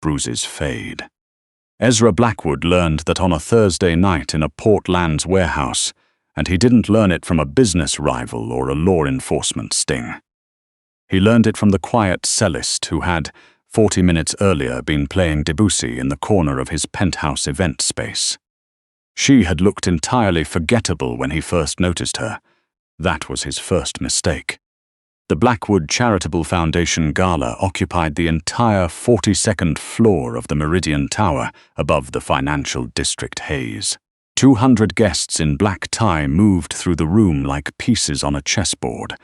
bruises fade. Ezra Blackwood learned that on a Thursday night in a Portland's warehouse, and he didn't learn it from a business rival or a law enforcement sting. He learned it from the quiet cellist who had, 40 minutes earlier, been playing Debussy in the corner of his penthouse event space. She had looked entirely forgettable when he first noticed her. That was his first mistake. The Blackwood Charitable Foundation Gala occupied the entire 42nd floor of the Meridian Tower above the financial district haze. 200 guests in black tie moved through the room like pieces on a chessboard,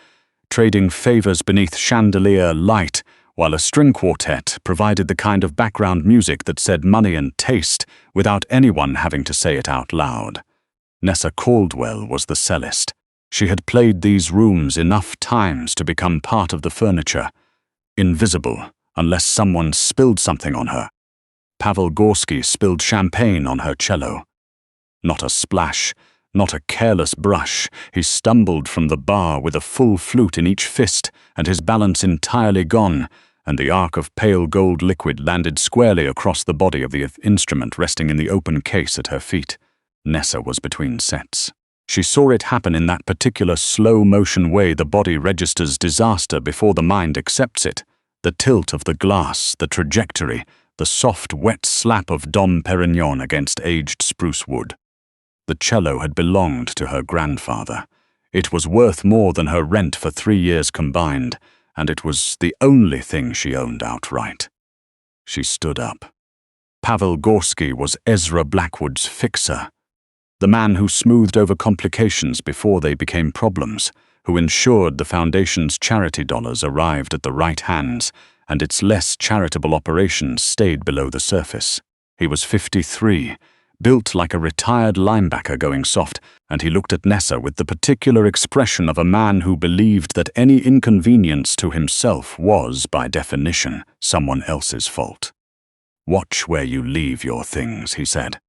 trading favors beneath chandelier light, while a string quartet provided the kind of background music that said money and taste without anyone having to say it out loud. Nessa Caldwell was the cellist. She had played these rooms enough times to become part of the furniture, invisible unless someone spilled something on her. Pavel Gorski spilled champagne on her cello. Not a splash, not a careless brush. He stumbled from the bar with a full flute in each fist and his balance entirely gone, and the arc of pale gold liquid landed squarely across the body of the instrument resting in the open case at her feet. Nessa was between sets. She saw it happen in that particular slow-motion way the body registers disaster before the mind accepts it. The tilt of the glass, the trajectory, the soft, wet slap of Dom Perignon against aged spruce wood. The cello had belonged to her grandfather. It was worth more than her rent for 3 years combined, and it was the only thing she owned outright. She stood up. Pavel Gorski was Ezra Blackwood's fixer. The man who smoothed over complications before they became problems, who ensured the foundation's charity dollars arrived at the right hands and its less charitable operations stayed below the surface. He was 53, built like a retired linebacker going soft, and he looked at Nessa with the particular expression of a man who believed that any inconvenience to himself was, by definition, someone else's fault. "Watch where you leave your things," he said.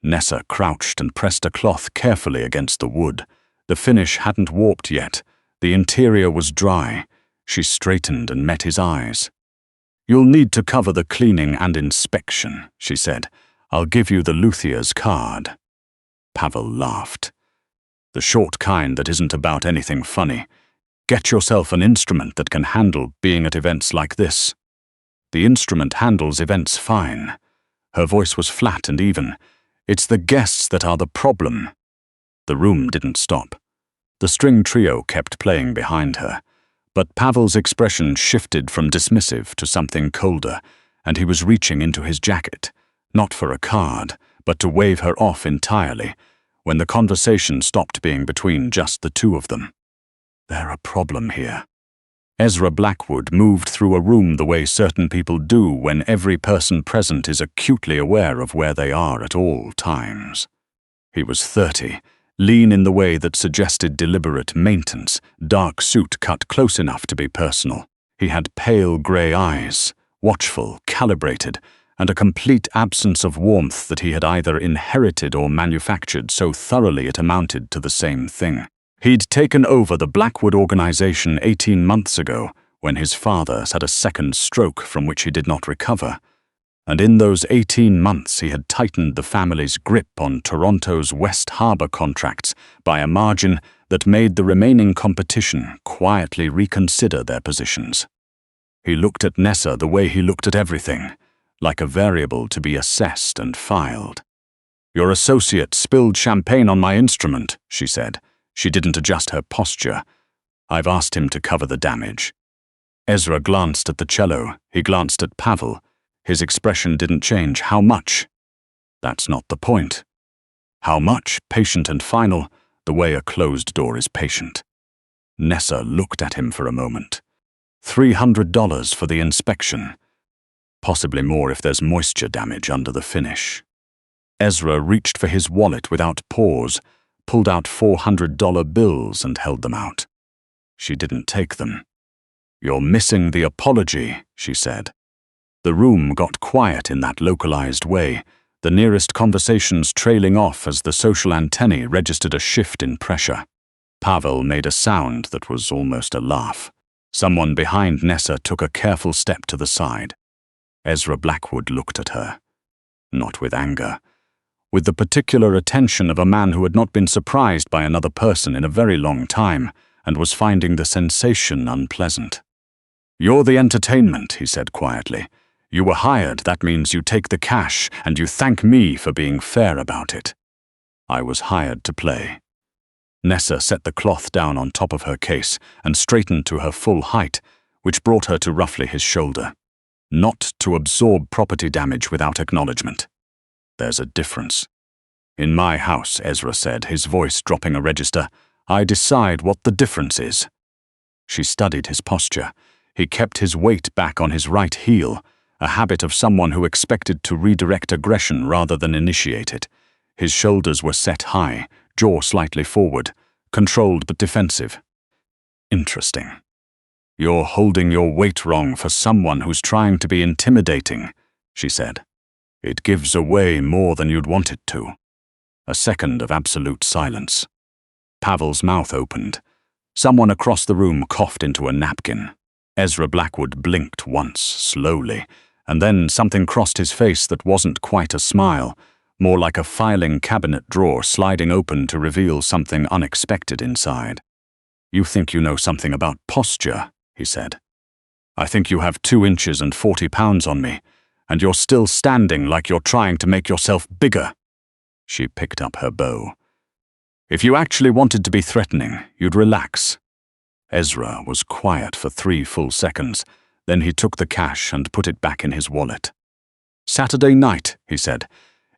Nessa crouched and pressed a cloth carefully against the wood. The finish hadn't warped yet. The interior was dry. She straightened and met his eyes. "You'll need to cover the cleaning and inspection," she said. "I'll give you the luthier's card." Pavel laughed. "The short kind that isn't about anything funny. Get yourself an instrument that can handle being at events like this." "The instrument handles events fine." Her voice was flat and even. "It's the guests that are the problem." The room didn't stop. The string trio kept playing behind her, but Pavel's expression shifted from dismissive to something colder, and he was reaching into his jacket, not for a card, but to wave her off entirely, when the conversation stopped being between just the two of them. "They're a problem here." Ezra Blackwood moved through a room the way certain people do when every person present is acutely aware of where they are at all times. He was 30, lean in the way that suggested deliberate maintenance, dark suit cut close enough to be personal. He had pale grey eyes, watchful, calibrated, and a complete absence of warmth that he had either inherited or manufactured so thoroughly it amounted to the same thing. He'd taken over the Blackwood organization 18 months ago when his father had a second stroke from which he did not recover, and in those 18 months he had tightened the family's grip on Toronto's West Harbour contracts by a margin that made the remaining competition quietly reconsider their positions. He looked at Nessa the way he looked at everything, like a variable to be assessed and filed. "Your associate spilled champagne on my instrument," she said. She didn't adjust her posture. "I've asked him to cover the damage." Ezra glanced at the cello. He glanced at Pavel. His expression didn't change. "How much?" "That's not the point." "How much? Patient and final, the way a closed door is patient." Nessa looked at him for a moment. $300 for the inspection. Possibly more if there's moisture damage under the finish. Ezra reached for his wallet without pause, pulled out $400 bills and held them out. She didn't take them. "You're missing the apology," she said. The room got quiet in that localized way, the nearest conversations trailing off as the social antennae registered a shift in pressure. Pavel made a sound that was almost a laugh. Someone behind Nessa took a careful step to the side. Ezra Blackwood looked at her. Not with anger. With the particular attention of a man who had not been surprised by another person in a very long time and was finding the sensation unpleasant. "You're the entertainment," he said quietly. "You were hired, that means you take the cash, and you thank me for being fair about it." "I was hired to play." Nessa set the cloth down on top of her case and straightened to her full height, which brought her to roughly his shoulder. "Not to absorb property damage without acknowledgement. There's a difference. In my house," Ezra said, his voice dropping a register, "I decide what the difference is." She studied his posture. He kept his weight back on his right heel, a habit of someone who expected to redirect aggression rather than initiate it. His shoulders were set high, jaw slightly forward, controlled but defensive. "Interesting. You're holding your weight wrong for someone who's trying to be intimidating," she said. "It gives away more than you'd want it to." A second of absolute silence. Pavel's mouth opened. Someone across the room coughed into a napkin. Ezra Blackwood blinked once, slowly, and then something crossed his face that wasn't quite a smile, more like a filing cabinet drawer sliding open to reveal something unexpected inside. "You think you know something about posture," he said. "I think you have 2 inches and 40 pounds on me, and you're still standing like you're trying to make yourself bigger." She picked up her bow. "If you actually wanted to be threatening, you'd relax." Ezra was quiet for 3 full seconds, then he took the cash and put it back in his wallet. "Saturday night," he said.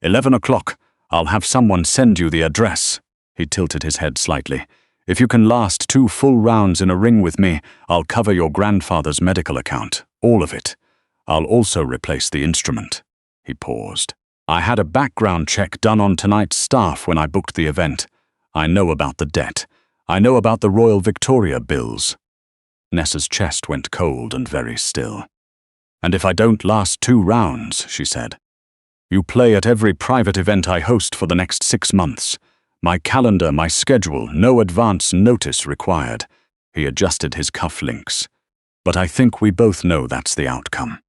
11 o'clock. I'll have someone send you the address." He tilted his head slightly. "If you can last 2 full rounds in a ring with me, I'll cover your grandfather's medical account, all of it. I'll also replace the instrument." He paused. "I had a background check done on tonight's staff when I booked the event. I know about the debt. I know about the Royal Victoria bills." Nessa's chest went cold and very still. "And if I don't last 2 rounds," she said. "You play at every private event I host for the next 6 months. My calendar, my schedule, no advance notice required." He adjusted his cufflinks. "But I think we both know that's the outcome."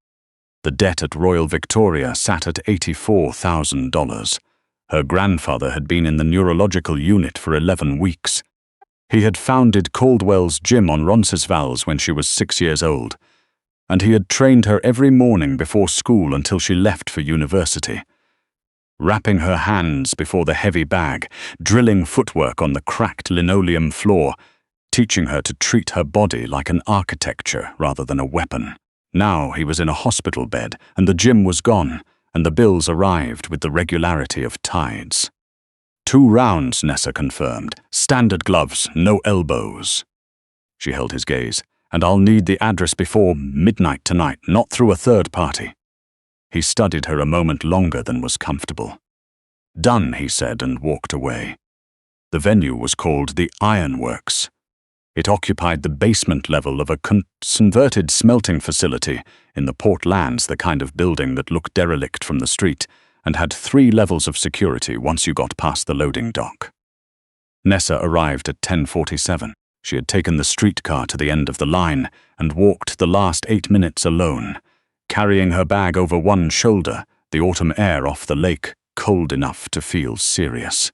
The debt at Royal Victoria sat at $84,000. Her grandfather had been in the neurological unit for 11 weeks. He had founded Caldwell's gym on Roncesvalles when she was 6 years old, and he had trained her every morning before school until she left for university. Wrapping her hands before the heavy bag, drilling footwork on the cracked linoleum floor, teaching her to treat her body like an architecture rather than a weapon. Now he was in a hospital bed, and the gym was gone, and the bills arrived with the regularity of tides. 2 rounds, Nessa confirmed. Standard gloves, no elbows. She held his gaze. "And I'll need the address before midnight tonight, not through a third party." He studied her a moment longer than was comfortable. "Done," he said, and walked away. The venue was called the Ironworks. It occupied the basement level of a converted smelting facility in the Port Lands, the kind of building that looked derelict from the street, and had 3 levels of security once you got past the loading dock. Nessa arrived at 10:47. She had taken the streetcar to the end of the line and walked the last 8 minutes alone, carrying her bag over one shoulder, the autumn air off the lake cold enough to feel serious.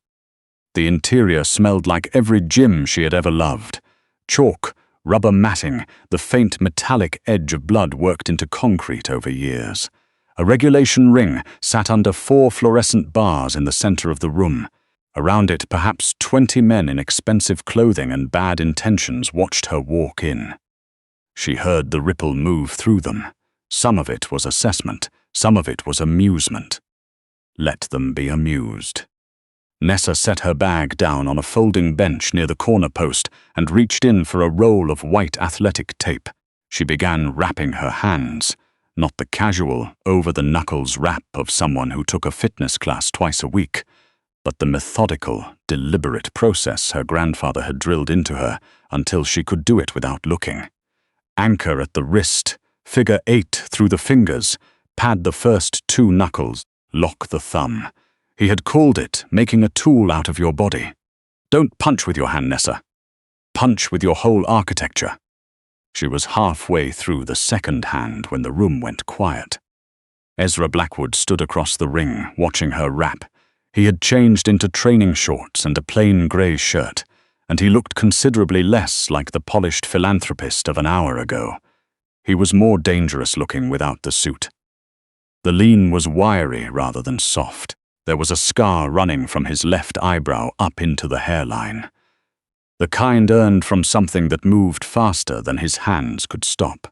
The interior smelled like every gym she had ever loved. Chalk, rubber matting, the faint metallic edge of blood worked into concrete over years. A regulation ring sat under 4 fluorescent bars in the center of the room. Around it, perhaps 20 men in expensive clothing and bad intentions watched her walk in. She heard the ripple move through them. Some of it was assessment, some of it was amusement. Let them be amused. Nessa set her bag down on a folding bench near the corner post and reached in for a roll of white athletic tape. She began wrapping her hands, not the casual, over-the-knuckles wrap of someone who took a fitness class twice a week, but the methodical, deliberate process her grandfather had drilled into her until she could do it without looking. Anchor at the wrist, figure 8 through the fingers, pad the first 2 knuckles, lock the thumb. He had called it making a tool out of your body. Don't punch with your hand, Nessa. Punch with your whole architecture. She was halfway through the second hand when the room went quiet. Ezra Blackwood stood across the ring, watching her rap. He had changed into training shorts and a plain grey shirt, and he looked considerably less like the polished philanthropist of an hour ago. He was more dangerous looking without the suit. The lean was wiry rather than soft. There was a scar running from his left eyebrow up into the hairline. The kind earned from something that moved faster than his hands could stop.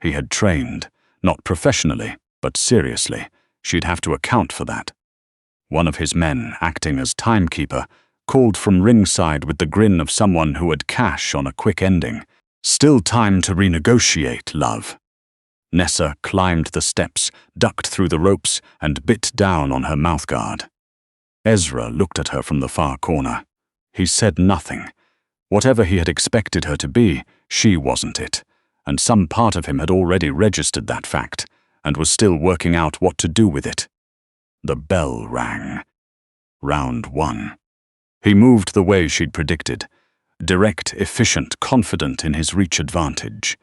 He had trained, not professionally, but seriously. She'd have to account for that. One of his men, acting as timekeeper, called from ringside with the grin of someone who had cash on a quick ending. Still time to renegotiate, love. Nessa climbed the steps, ducked through the ropes, and bit down on her mouthguard. Ezra looked at her from the far corner. He said nothing. Whatever he had expected her to be, she wasn't it, and some part of him had already registered that fact, and was still working out what to do with it. The bell rang. Round 1. He moved the way she'd predicted. Direct, efficient, confident in his reach advantage.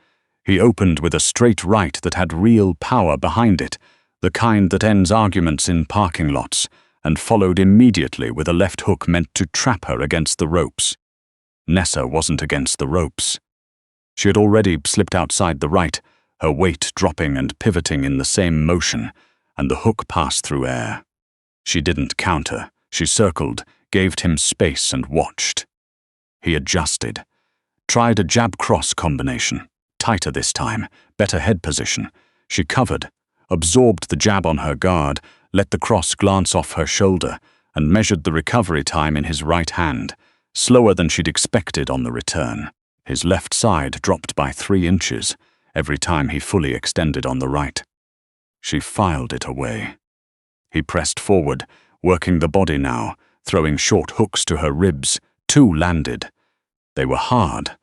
He opened with a straight right that had real power behind it, the kind that ends arguments in parking lots, and followed immediately with a left hook meant to trap her against the ropes. Nessa wasn't against the ropes. She had already slipped outside the right, her weight dropping and pivoting in the same motion, and the hook passed through air. She didn't counter. She circled, gave him space and watched. He adjusted. Tried a jab-cross combination. Tighter this time, better head position. She covered, absorbed the jab on her guard, let the cross glance off her shoulder, and measured the recovery time in his right hand, slower than she'd expected on the return. His left side dropped by 3 inches, every time he fully extended on the right. She filed it away. He pressed forward, working the body now, throwing short hooks to her ribs. 2 landed. They were hard.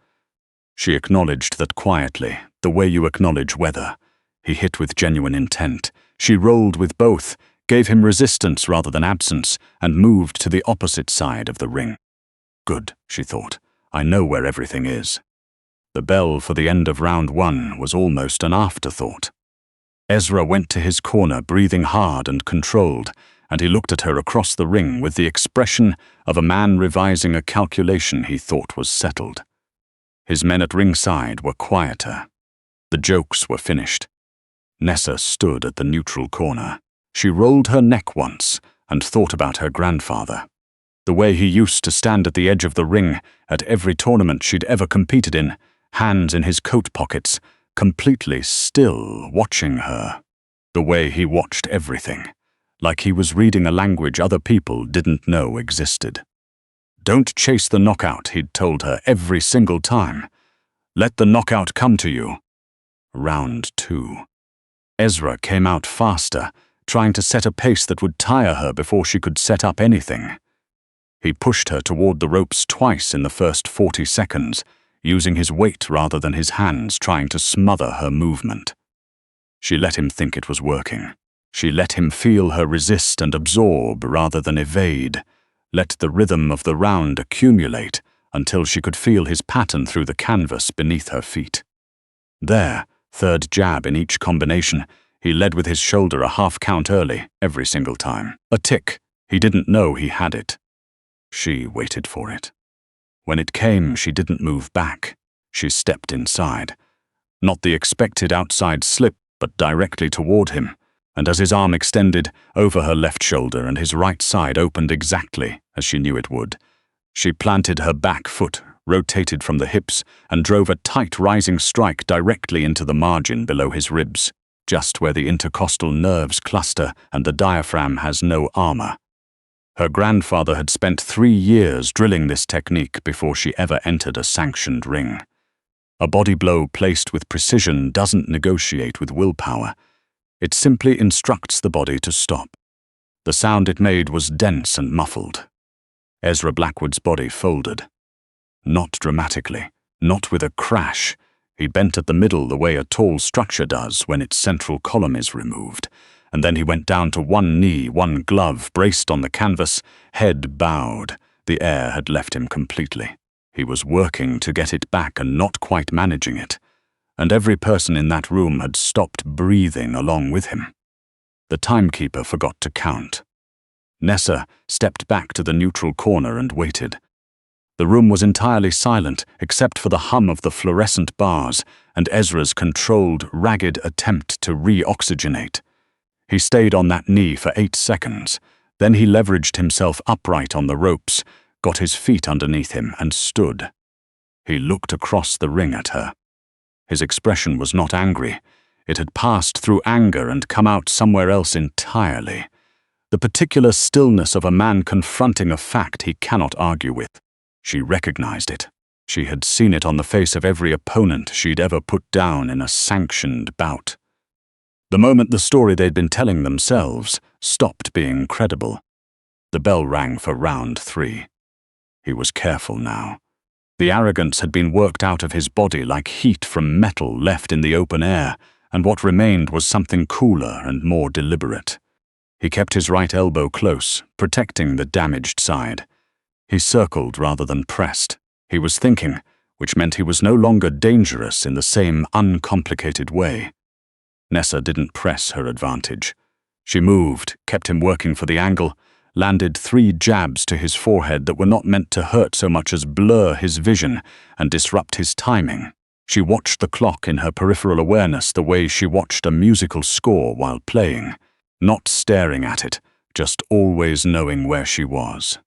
She acknowledged that quietly, the way you acknowledge weather. He hit with genuine intent. She rolled with both, gave him resistance rather than absence, and moved to the opposite side of the ring. Good, she thought. I know where everything is. The bell for the end of round 1 was almost an afterthought. Ezra went to his corner, breathing hard and controlled, and he looked at her across the ring with the expression of a man revising a calculation he thought was settled. His men at ringside were quieter. The jokes were finished. Nessa stood at the neutral corner. She rolled her neck once and thought about her grandfather. The way he used to stand at the edge of the ring at every tournament she'd ever competed in, hands in his coat pockets, completely still, watching her. The way he watched everything, like he was reading a language other people didn't know existed. Don't chase the knockout, he'd told her every single time. Let the knockout come to you. Round 2. Ezra came out faster, trying to set a pace that would tire her before she could set up anything. He pushed her toward the ropes twice in the first 40 seconds, using his weight rather than his hands, trying to smother her movement. She let him think it was working. She let him feel her resist and absorb rather than evade. Let the rhythm of the round accumulate until she could feel his pattern through the canvas beneath her feet. There, 3rd jab in each combination, he led with his shoulder a half count early, every single time. A tick. He didn't know he had it. She waited for it. When it came, she didn't move back. She stepped inside. Not the expected outside slip, but directly toward him, and as his arm extended over her left shoulder and his right side opened exactly as she knew it would, she planted her back foot, rotated from the hips, and drove a tight rising strike directly into the margin below his ribs, just where the intercostal nerves cluster and the diaphragm has no armor. Her grandfather had spent 3 years drilling this technique before she ever entered a sanctioned ring. A body blow placed with precision doesn't negotiate with willpower. It simply instructs the body to stop. The sound it made was dense and muffled. Ezra Blackwood's body folded. Not dramatically, not with a crash. He bent at the middle the way a tall structure does when its central column is removed, and then he went down to one knee, one glove braced on the canvas, head bowed. The air had left him completely. He was working to get it back and not quite managing it, and every person in that room had stopped breathing along with him. The timekeeper forgot to count. Nessa stepped back to the neutral corner and waited. The room was entirely silent except for the hum of the fluorescent bars and Ezra's controlled, ragged attempt to re-oxygenate. He stayed on that knee for 8 seconds. Then he leveraged himself upright on the ropes, got his feet underneath him, and stood. He looked across the ring at her. His expression was not angry. It had passed through anger and come out somewhere else entirely. The particular stillness of a man confronting a fact he cannot argue with. She recognized it. She had seen it on the face of every opponent she'd ever put down in a sanctioned bout. The moment the story they'd been telling themselves stopped being credible. The bell rang for round 3. He was careful now. The arrogance had been worked out of his body like heat from metal left in the open air, and what remained was something cooler and more deliberate. He kept his right elbow close, protecting the damaged side. He circled rather than pressed. He was thinking, which meant he was no longer dangerous in the same uncomplicated way. Nessa didn't press her advantage. She moved, kept him working for the angle, landed 3 jabs to his forehead that were not meant to hurt so much as blur his vision and disrupt his timing. She watched the clock in her peripheral awareness the way she watched a musical score while playing, not staring at it, just always knowing where she was.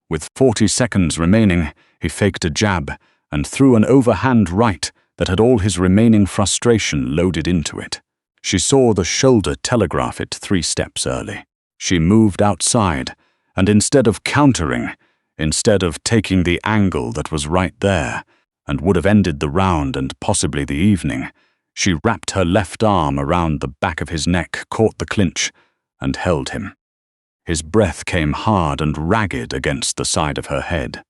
With 40 seconds remaining, he faked a jab and threw an overhand right that had all his remaining frustration loaded into it. She saw the shoulder telegraph it 3 steps early. She moved outside, and instead of countering, instead of taking the angle that was right there, and would have ended the round and possibly the evening, she wrapped her left arm around the back of his neck, caught the clinch, and held him. His breath came hard and ragged against the side of her head.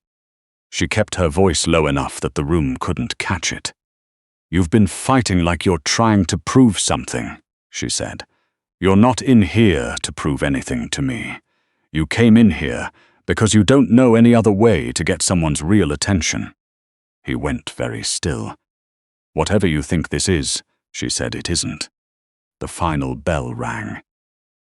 She kept her voice low enough that the room couldn't catch it. "You've been fighting like you're trying to prove something," she said. "You're not in here to prove anything to me. You came in here because you don't know any other way to get someone's real attention." He went very still. "Whatever you think this is," she said, "it isn't." The final bell rang.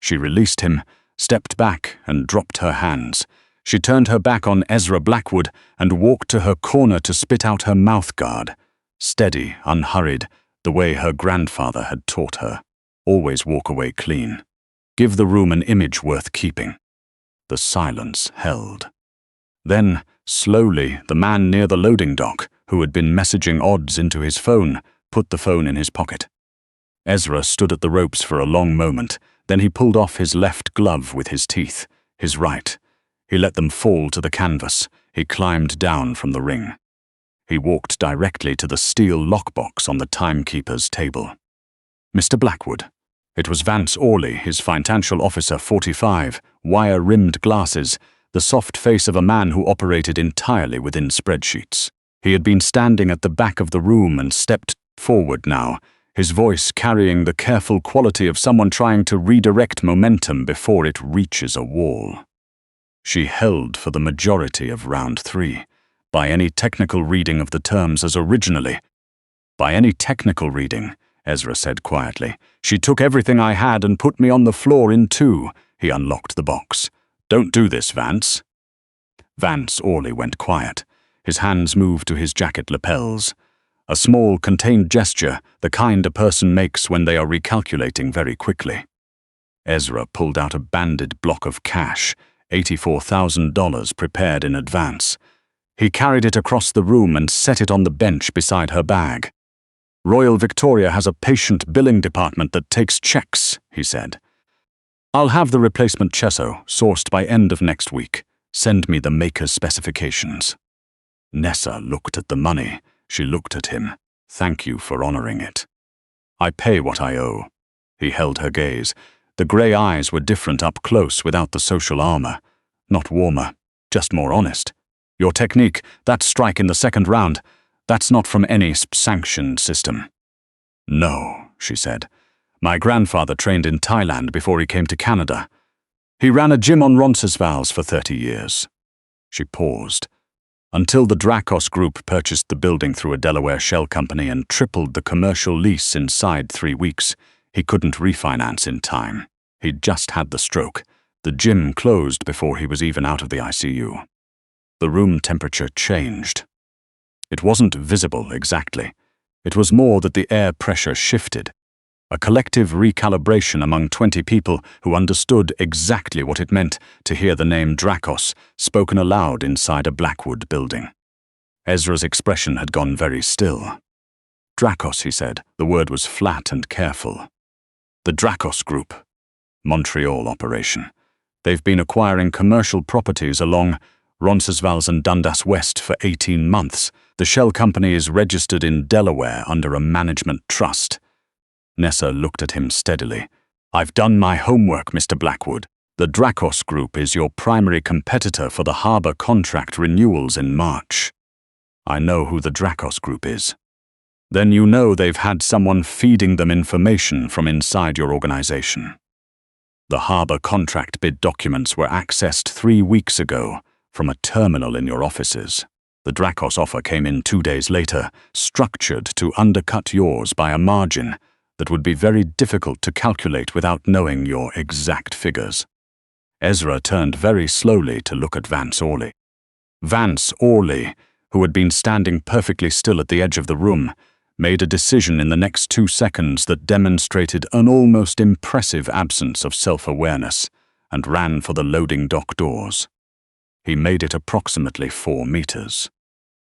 She released him, stepped back, and dropped her hands. She turned her back on Ezra Blackwood and walked to her corner to spit out her mouthguard. Steady, unhurried, the way her grandfather had taught her. Always walk away clean. Give the room an image worth keeping. The silence held. Then, slowly, the man near the loading dock, who had been messaging odds into his phone, put the phone in his pocket. Ezra stood at the ropes for a long moment, then he pulled off his left glove with his teeth, his right. He let them fall to the canvas. He climbed down from the ring. He walked directly to the steel lockbox on the timekeeper's table. "Mr. Blackwood." It was Vance Orley, his financial officer, 45, wire-rimmed glasses, the soft face of a man who operated entirely within spreadsheets. He had been standing at the back of the room and stepped forward now, his voice carrying the careful quality of someone trying to redirect momentum before it reaches a wall. She held for the majority of round 3, by any technical reading of the terms as originally. "By any technical reading," Ezra said quietly. "She took everything I had and put me on the floor in 2. He unlocked the box. "Don't do this, Vance." Vance Orley went quiet. His hands moved to his jacket lapels. A small, contained gesture, the kind a person makes when they are recalculating very quickly. Ezra pulled out a banded block of cash, $84,000 prepared in advance. He carried it across the room and set it on the bench beside her bag. "Royal Victoria has a patient billing department that takes checks," he said. "I'll have the replacement Chesso sourced by end of next week. Send me the maker's specifications." Nessa looked at the money. She looked at him. "Thank you for honoring it." "I pay what I owe." He held her gaze. The grey eyes were different up close without the social armor. Not warmer, just more honest. "Your technique, that strike in the second round, that's not from any sanctioned system." "No," she said. "My grandfather trained in Thailand before he came to Canada. He ran a gym on Roncesvalles for 30 years. She paused. "Until the Dracos Group purchased the building through a Delaware shell company and tripled the commercial lease inside 3 weeks, he couldn't refinance in time. He'd just had the stroke. The gym closed before he was even out of the ICU. The room temperature changed. It wasn't visible exactly. It was more that the air pressure shifted. A collective recalibration among 20 people who understood exactly what it meant to hear the name Drakos spoken aloud inside a Blackwood building. Ezra's expression had gone very still. Drakos, he said. The word was flat and careful. The Drakos Group. Montreal operation. They've been acquiring commercial properties along Roncesvalles and Dundas West for 18 months. The shell company is registered in Delaware under a management trust. Nessa looked at him steadily. I've done my homework, Mr. Blackwood. The Drakos Group is your primary competitor for the harbor contract renewals in March. I know who the Drakos Group is. Then you know they've had someone feeding them information from inside your organization. The harbor contract bid documents were accessed 3 weeks ago from a terminal in your offices. The Drakos offer came in 2 days later, structured to undercut yours by a margin that would be very difficult to calculate without knowing your exact figures. Ezra turned very slowly to look at Vance Orley. Vance Orley, who had been standing perfectly still at the edge of the room, made a decision in the next 2 seconds that demonstrated an almost impressive absence of self-awareness and ran for the loading dock doors. He made it approximately 4 meters.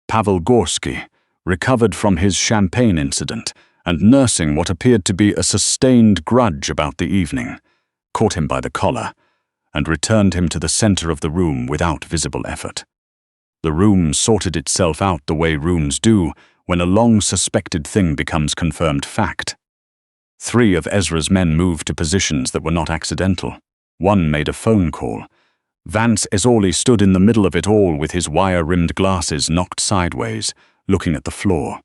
Pavel Gorsky, recovered from his champagne incident and nursing what appeared to be a sustained grudge about the evening, caught him by the collar and returned him to the center of the room without visible effort. The room sorted itself out the way rooms do when a long-suspected thing becomes confirmed fact. 3 of Ezra's men moved to positions that were not accidental. 1 made a phone call. Vance Orley stood in the middle of it all with his wire-rimmed glasses knocked sideways, looking at the floor.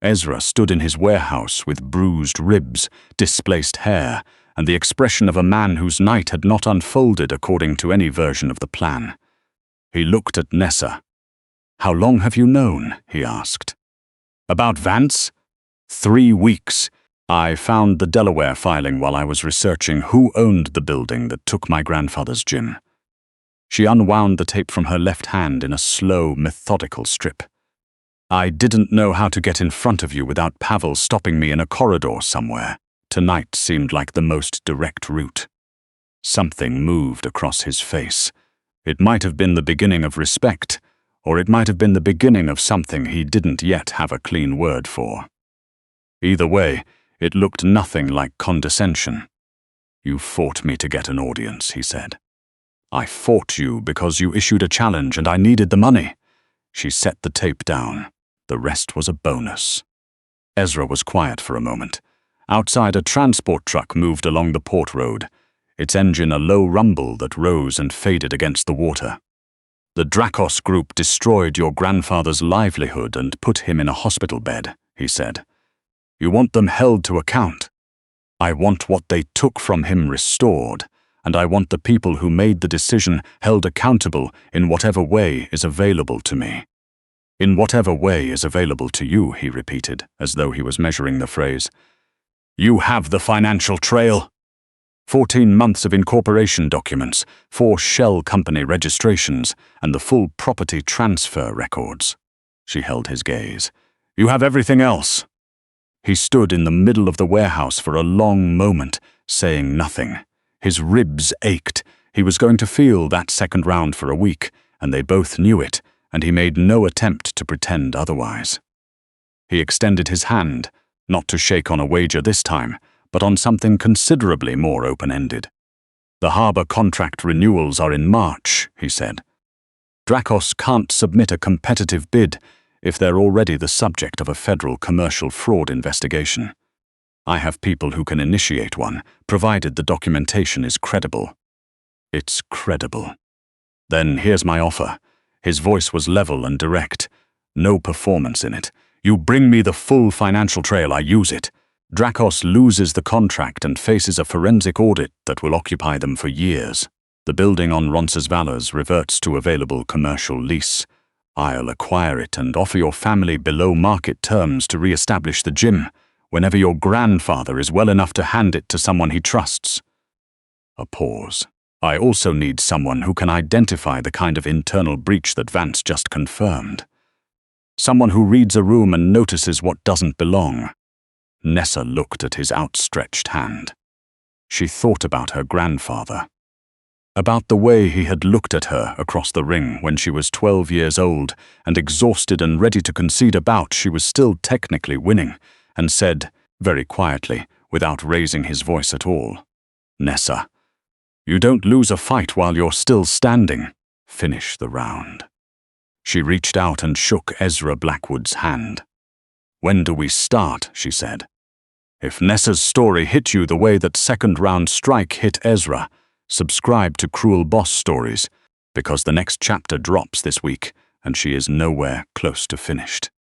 Ezra stood in his warehouse with bruised ribs, displaced hair, and the expression of a man whose night had not unfolded according to any version of the plan. He looked at Nessa. "How long have you known?" he asked. "About Vance? 3 weeks. I found the Delaware filing while I was researching who owned the building that took my grandfather's gym." She unwound the tape from her left hand in a slow, methodical strip. "I didn't know how to get in front of you without Pavel stopping me in a corridor somewhere. Tonight seemed like the most direct route." Something moved across his face. It might have been the beginning of respect, or it might have been the beginning of something he didn't yet have a clean word for. Either way, it looked nothing like condescension. "You fought me to get an audience," he said. "I fought you because you issued a challenge and I needed the money." She set the tape down. The rest was a bonus. Ezra was quiet for a moment. Outside, a transport truck moved along the port road, its engine a low rumble that rose and faded against the water. "The Drakos Group destroyed your grandfather's livelihood and put him in a hospital bed," he said. "You want them held to account. I want what they took from him restored, and I want the people who made the decision held accountable in whatever way is available to me." "In whatever way is available to you," he repeated, as though he was measuring the phrase. "You have the financial trail." 14 months of incorporation documents, 4 shell company registrations, and the full property transfer records. She held his gaze. "You have everything else." He stood in the middle of the warehouse for a long moment, saying nothing. His ribs ached. He was going to feel that second round for a week, and they both knew it, and he made no attempt to pretend otherwise. He extended his hand, not to shake on a wager this time, but on something considerably more open-ended. "The harbor contract renewals are in March," he said. "Drakos can't submit a competitive bid if they're already the subject of a federal commercial fraud investigation. I have people who can initiate one, provided the documentation is credible." "It's credible." "Then here's my offer." His voice was level and direct. No performance in it. "You bring me the full financial trail, I use it. Drakos loses the contract and faces a forensic audit that will occupy them for years. The building on Roncesvalles reverts to available commercial lease. I'll acquire it and offer your family below market terms to re-establish the gym, whenever your grandfather is well enough to hand it to someone he trusts." A pause. I also need someone who can identify the kind of internal breach that Vance just confirmed. Someone who reads a room and notices what doesn't belong. Nessa looked at his outstretched hand. She thought about her grandfather. About the way he had looked at her across the ring when she was 12 years old and exhausted and ready to concede a bout she was still technically winning, and said, very quietly, without raising his voice at all, "Nessa, you don't lose a fight while you're still standing. Finish the round." She reached out and shook Ezra Blackwood's hand. "When do we start?" she said. If Nessa's story hit you the way that second-round strike hit Ezra, subscribe to Cruel Boss Stories, because the next chapter drops this week and she is nowhere close to finished.